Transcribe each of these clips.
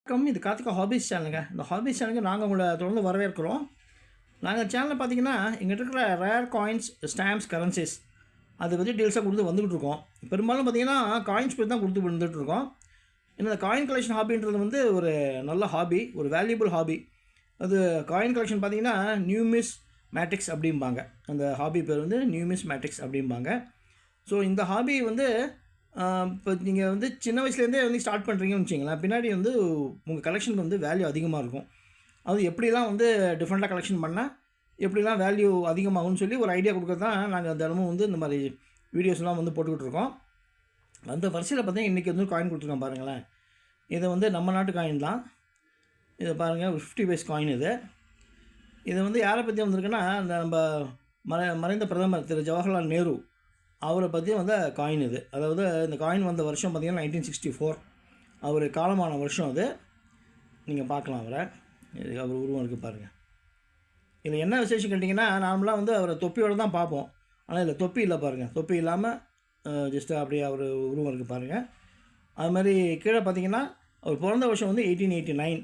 வணக்கம். இது கார்த்திகா ஹாபீஸ் சேனலுங்க. இந்த ஹாபீஸ் சேனலுக்கு நாங்கள் உங்களை தொடர்ந்து வரவேற்கிறோம். நாங்கள் சேனலில் பார்த்தீங்கன்னா எங்கிட்ட இருக்கிற ரேர் காயின்ஸ், ஸ்டாம்ப்ஸ், கரன்சிஸ் அதை பற்றி டீல்ஸாக கொடுத்து வந்துக்கிட்டு இருக்கோம். பெரும்பாலும் பார்த்தீங்கன்னா காயின்ஸ் பற்றி தான் கொடுத்து வந்துட்டுருக்கோம். இந்த காயின் கலெக்ஷன் ஹாபின்றது வந்து ஒரு நல்ல ஹாபி, ஒரு வேல்யூபிள் ஹாபி. அது காயின் கலெக்ஷன் பார்த்தீங்கன்னா நியூமிஸ் மேட்டிக்ஸ் அப்படிம்பாங்க. அந்த ஹாபி பேர் வந்து நியூமிஸ் மேட்டிக்ஸ் அப்படிம்பாங்க. ஸோ இந்த ஹாபி வந்து இப்போ நீங்கள் வந்து சின்ன வயசுலேருந்தே வந்து ஸ்டார்ட் பண்ணுறீங்கன்னு வச்சிங்களேன், பின்னாடி வந்து உங்கள் கலெக்ஷனுக்கு வந்து வேல்யூ அதிகமாக இருக்கும். அது எப்படிலாம் வந்து டிஃப்ரெண்ட்டாக கலெக்ஷன் பண்ணால் எப்படிலாம் வேல்யூ அதிகமாகும்னு சொல்லி ஒரு ஐடியா கொடுக்குறது தான் நாங்கள் தினமும் வந்து இந்த மாதிரி வீடியோஸ்லாம் வந்து போட்டுக்கிட்டு இருக்கோம். அந்த வரிசையில் பார்த்தீங்கன்னா இன்றைக்கி வந்து காயின் கொடுத்துருக்கோம் பாருங்களேன். இதை வந்து நம்ம நாட்டு காயின் தான். இதை பாருங்கள், 50 பைஸ் காயின் இது. இதை வந்து யாரை பற்றி வந்திருக்குன்னா, அந்த நம்ம மறைந்த பிரதமர் திரு ஜவஹர்லால் நேரு அவரை பற்றி வந்த காயின் இது. அதாவது இந்த காயின் வந்த வருஷம் பார்த்திங்கன்னா 1964. அவர் காலமான வருஷம் அது. நீங்கள் பார்க்கலாம் அவரை. அவர் உருவம் இருக்குது பாருங்கள். இதில் என்ன விசேஷம் கேட்டிங்கன்னா, நார்மலாக வந்து அவரை தொப்பியோடு தான் பார்ப்போம். ஆனால் இதில் தொப்பி இல்லை பாருங்கள். தொப்பி இல்லாமல் ஜஸ்ட்டு அப்படியே அவர் உருவம் இருக்குது பாருங்கள். அது மாதிரி கீழே பார்த்திங்கன்னா அவர் பிறந்த வருஷம் வந்து 1889,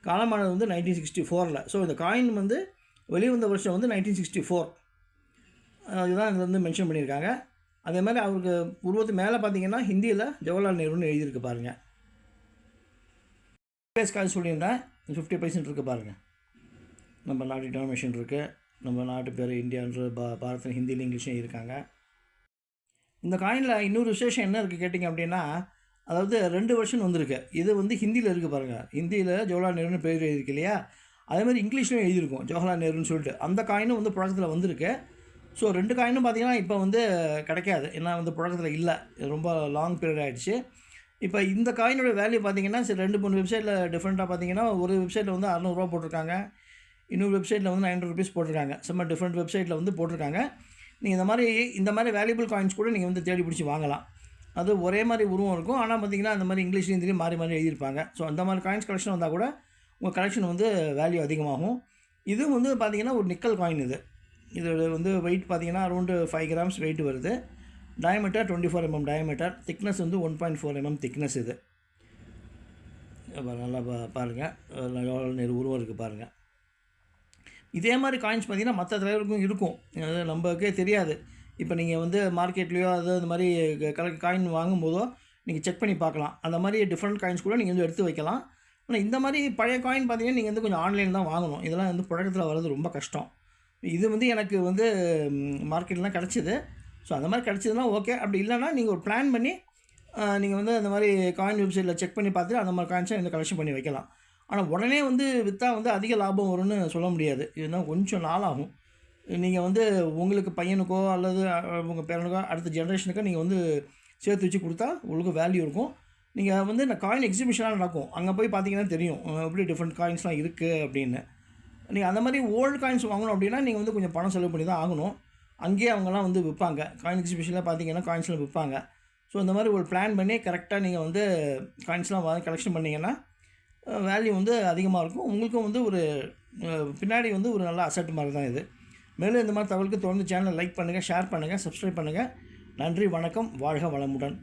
காலமானது வந்து 1964. ஸோ இந்த காயின் வந்து வெளிவந்த வருஷம் வந்து 1964. அதுதான் இதில் வந்து மென்ஷன் பண்ணியிருக்காங்க. அதே மாதிரி அவருக்கு உருவத்து மேலே பார்த்தீங்கன்னா ஹிந்தியில் ஜவஹர்லால் நேருன்னு எழுதியிருக்கு பாருங்கள். பேஸ்க்காக சொல்லியிருந்தேன். 50% இருக்குது பாருங்கள். நம்ம நாட்டு டினாமினேஷன் இருக்குது. நம்ம நாட்டு பேர் இந்தியான்ற பாரத்தில் ஹிந்தியில் இங்கிலீஷும் இருக்காங்க. இந்த காயினில் இன்னொரு விசேஷம் என்ன இருக்குது கேட்டிங்க அப்படின்னா, அதாவது 2 வெர்ஷன் வந்திருக்கு. இது வந்து ஹிந்தியில் இருக்குது பாருங்கள். ஹிந்தியில் ஜவஹர்லால் நேருன்னு பேர் எழுதியிருக்கு இல்லையா, அதேமாதிரி இங்கிலீஷ்லையும் எழுதியிருக்கும் ஜவஹர்லால் நேருன்னு சொல்லிட்டு. அந்த காயினும் வந்து புழக்கத்தில் வந்திருக்கு. ஸோ 2 காயினும் பார்த்திங்கன்னா இப்போ வந்து கிடைக்காது. ஏன்னா வந்து புழக்கத்தில் இல்லை, ரொம்ப லாங் பீரியட் ஆகிடுச்சு. இப்போ இந்த காயினோட வேல்யூ பார்த்திங்கன்னா 2-3 வெப்சைட்டில் டிஃப்ரெண்ட்டாக பார்த்திங்கன்னா, ஒரு வெப்சைட்டில் வந்து 600 ரூபா போட்டிருக்காங்க, இன்னொரு வெப்சைட்டில் வந்து 900 ருபீஸ் போட்டிருக்காங்க. சும்மா டிஃப்ரெண்ட் வெப்சைட்டில் வந்து போட்டிருக்காங்க. நீங்கள் இந்த மாதிரி வேல்யூபிள் காயின்ஸ் கூட நீங்கள் வந்து தேடி பிடிச்சி வாங்கலாம். அது ஒரே மாதிரி உருவம் இருக்கும். ஆனால் பார்த்திங்கன்னா அந்த மாதிரி இங்கிலீஷ்லேயும் ஹிந்திலையும் மாறி மாறி எழுதியிருப்பாங்க. ஸோ அந்த மாதிரி காயின்ஸ் கலெக்ஷன் வந்தால் கூட உங்கள் கலெக்ஷன் வந்து வேல்யூ அதிகமாகும். இது வந்து பார்த்திங்கன்னா ஒரு நிக்கல் காயின் இது. இதோட வந்து வெயிட் பார்த்திங்கன்னா அரௌண்டு 5 கிராம்ஸ் வெயிட் வருது. Diameter 24 mm diameter. திக்னஸ் வந்து 1.4 mm திக்னஸ். இது நல்லா பாருங்கள். ஜவஹர்லால் உருவம் இருக்குது பாருங்கள். இதே மாதிரி காயின்ஸ் பார்த்திங்கன்னா மற்ற தலைவருக்கும் இருக்கும். அது நம்மளுக்கே தெரியாது. இப்போ நீங்கள் வந்து மார்க்கெட்லேயோ அந்த மாதிரி காயின் வாங்கும்போதோ நீங்கள் செக் பண்ணி பார்க்கலாம். அந்த மாதிரி டிஃப்ரெண்ட் காயின்ஸ் கூட நீங்கள் வந்து எடுத்து வைக்கலாம். ஆனால் இந்த மாதிரி பழைய காயின் பார்த்திங்கன்னா நீங்கள் வந்து கொஞ்சம் ஆன்லைன் தான் வாங்கணும். இதெல்லாம் வந்து புழக்கத்தில் வர்றது ரொம்ப கஷ்டம். இது வந்து எனக்கு வந்து மார்க்கெட்லாம் கிடச்சிது. ஸோ அந்த மாதிரி கிடச்சிதுன்னா ஓகே. அப்படி இல்லைன்னா நீங்கள் ஒரு பிளான் பண்ணி நீங்கள் வந்து அந்த மாதிரி காயின் வெப்சைட்டில் செக் பண்ணி பார்த்துட்டு அந்த மாதிரி காயின்ஸை இந்த கலெக்ஷன் பண்ணி வைக்கலாம். ஆனால் உடனே வந்து விற்றா வந்து அதிக லாபம் வரும்னு சொல்ல முடியாது. இதுதான் கொஞ்சம் நாளாகும். நீங்கள் வந்து உங்களுக்கு பையனுக்கோ அல்லது உங்கள் பேரனுக்கோ அடுத்த ஜென்ரேஷனுக்கோ நீங்கள் வந்து சேர்த்து வச்சு கொடுத்தா உங்களுக்கு வேல்யூ இருக்கும். நீங்கள் வந்து இந்த காயின் எக்ஸிபிஷனாக நடக்கும். அங்கே போய் பார்த்தீங்கன்னா தெரியும் எப்படி டிஃப்ரெண்ட் காயின்ஸ்லாம் இருக்குது அப்படின்னு. நீங்கள் அந்த மாதிரி ஓல்டு காயின்ஸ் வாங்கணும் அப்படின்னா நீங்கள் வந்து கொஞ்சம் பணம் செலவு பண்ணி தான் ஆகணும். அங்கேயே அவங்கெல்லாம் வந்து விற்பாங்க. காயின் எக்ஸிபிஷனில் பார்த்தீங்கன்னா காயின்ஸ்லாம் விற்பாங்க. ஸோ இந்த மாதிரி ஒரு பிளான் பண்ணி கரெக்டாக நீங்கள் வந்து காயின்ஸ்லாம் வாங்கி கலெக்ஷன் பண்ணிங்கன்னா வேல்யூ வந்து அதிகமாக இருக்கும். உங்களுக்கும் வந்து ஒரு பின்னாடி வந்து ஒரு நல்ல அசட் மாதிரி தான் இது. மேலும் இந்த மாதிரி தகவலுக்கு தொடர்ந்து சேனலை லைக் பண்ணுங்கள், ஷேர் பண்ணுங்கள், சப்ஸ்கிரைப் பண்ணுங்கள். நன்றி, வணக்கம், வாழ்க வளமுடன்.